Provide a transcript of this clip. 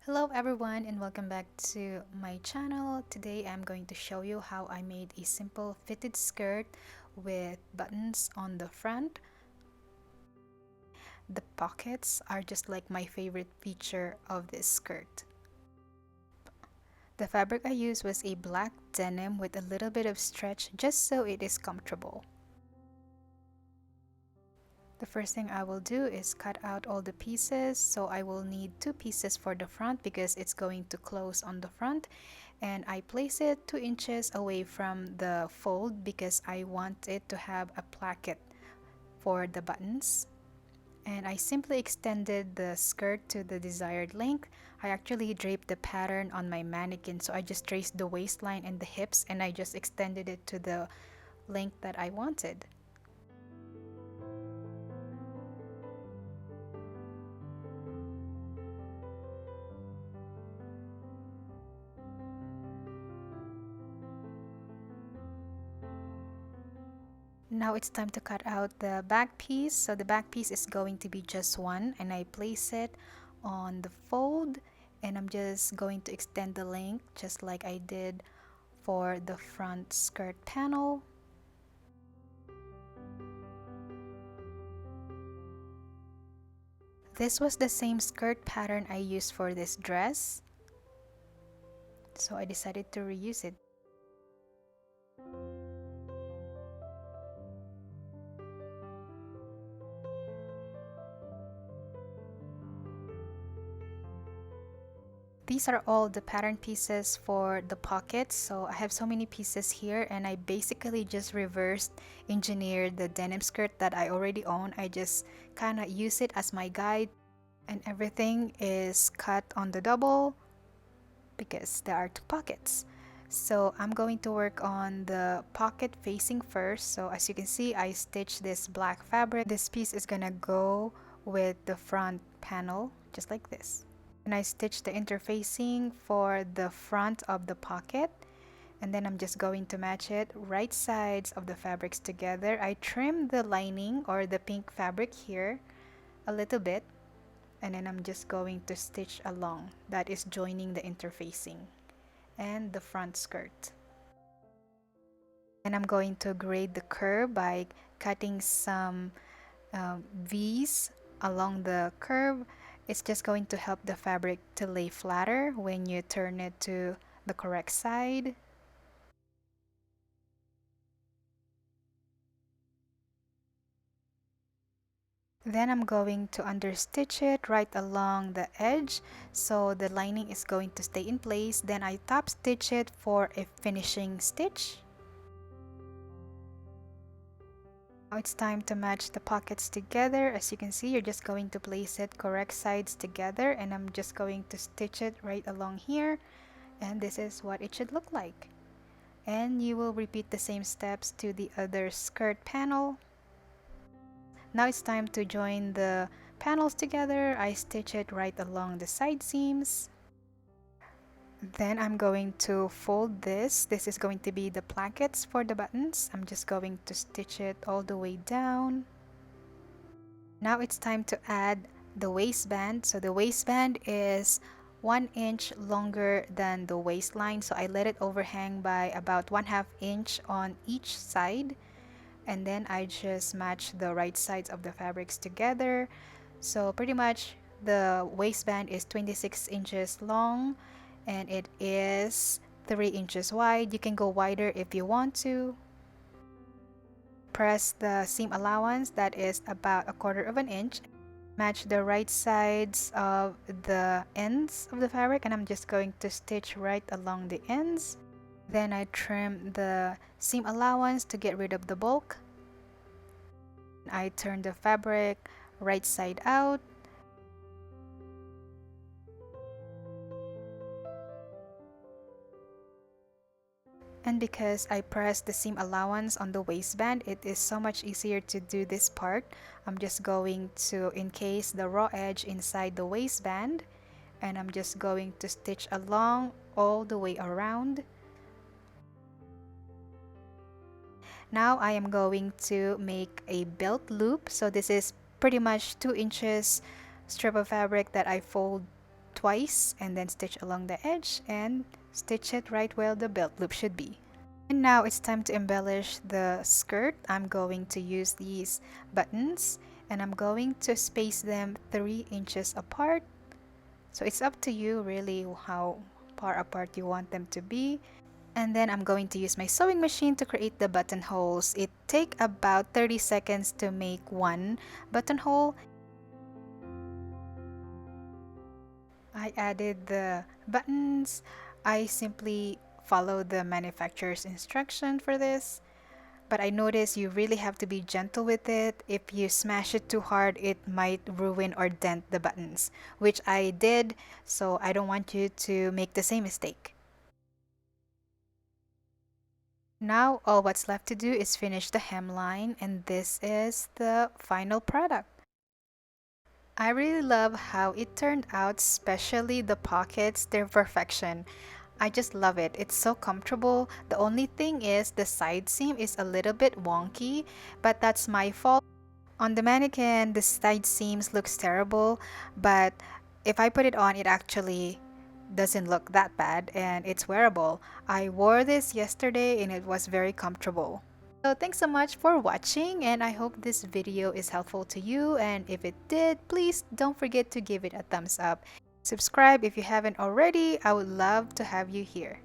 Hello everyone and welcome back to my channel. Today I'm going to show you how I made a simple fitted skirt with buttons on the front. The pockets are just like my favorite feature of this skirt. The fabric I used was a black denim with a little bit of stretch just so it is comfortable. The first thing I will do is cut out all the pieces, so I will need two pieces for the front because it's going to close on the front, and I place it 2 inches away from the fold because I want it to have a placket for the buttons. And I simply extended the skirt to the desired length. I actually draped the pattern on my mannequin, so I just traced the waistline and the hips and I just extended it to the length that I wanted. Now it's time to cut out the back piece. So the back piece is going to be just one, and I place it on the fold, and I'm just going to extend the length just like I did for the front skirt panel. This was the same skirt pattern I used for this dress, so I decided to reuse it. These are all the pattern pieces for the pockets. So I have so many pieces here, and I basically just reversed engineered the denim skirt that I already own. I just kind of use it as my guide, and everything is cut on the double because there are two pockets. So I'm going to work on the pocket facing first. So as you can see, I stitched this black fabric. This piece is gonna go with the front panel just like this. And I stitched the interfacing for the front of the pocket, and then I'm just going to match it right sides of the fabrics together. I trimmed the lining or the pink fabric here a little bit, and then I'm just going to stitch along. That is joining the interfacing and the front skirt. And I'm going to grade the curve by cutting some V's along the curve. It's just going to help the fabric to lay flatter when you turn it to the correct side. Then I'm going to understitch it right along the edge so the lining is going to stay in place. Then I top stitch it for a finishing stitch. Now it's time to match the pockets together. As you can see, you're just going to place it correct sides together, and I'm just going to stitch it right along here, and this is what it should look like. And you will repeat the same steps to the other skirt panel. Now it's time to join the panels together. I stitch it right along the side seams. Then I'm going to fold this. This is going to be the plackets for the buttons. I'm just going to stitch it all the way down. Now it's time to add the waistband. So the waistband is 1 inch longer than the waistline. So I let it overhang by about 1/2 inch on each side. And then I just match the right sides of the fabrics together. So pretty much the waistband is 26 inches long, and it is 3 inches wide. You can go wider if you want to. Press the seam allowance, that is about 1/4 inch. Match the right sides of the ends of the fabric, and I'm just going to stitch right along the ends. Then I trim the seam allowance to get rid of the bulk. I turn the fabric right side out. And because I pressed the seam allowance on the waistband, it is so much easier to do this part. I'm just going to encase the raw edge inside the waistband, and I'm just going to stitch along all the way around. Now I am going to make a belt loop. So this is pretty much 2 inches strip of fabric that I fold twice and then stitch along the edge and stitch it right where the belt loop should be. And now it's time to embellish the skirt. I'm going to use these buttons and I'm going to space them 3 inches apart. So it's up to you really how far apart you want them to be. And then I'm going to use my sewing machine to create the buttonholes. It takes about 30 seconds to make one buttonhole. I added the buttons. I simply follow the manufacturer's instruction for this. But I noticed you really have to be gentle with it. If you smash it too hard, it might ruin or dent the buttons, which I did, so I don't want you to make the same mistake. Now all what's left to do is finish the hemline, and this is the final product. I really love how it turned out, especially the pockets, they're perfection. I just love it. It's so comfortable. The only thing is the side seam is a little bit wonky, but that's my fault. On the mannequin, the side seams looks terrible, but if I put it on, it actually doesn't look that bad and it's wearable. I wore this yesterday and it was very comfortable. So thanks so much for watching, and I hope this video is helpful to you, and if it did, please don't forget to give it a thumbs up. Subscribe if you haven't already. I would love to have you here.